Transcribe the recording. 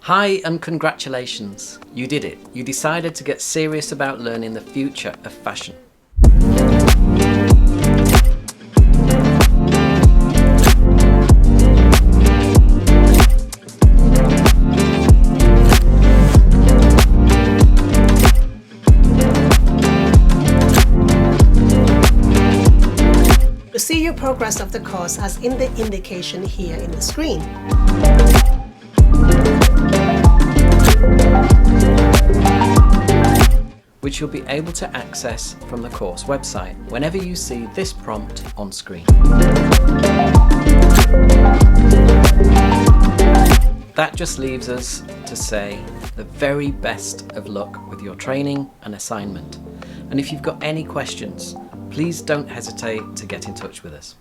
Hi and congratulations! You did it. You decided to get serious about learning the future of fashion. To see your progress of the course as in the indication here in the screen. Which you'll be able to access from the course website whenever you see this prompt on screen. That just leaves us to say the very best of luck with your training and assignment. And if you've got any questions, please don't hesitate to get in touch with us.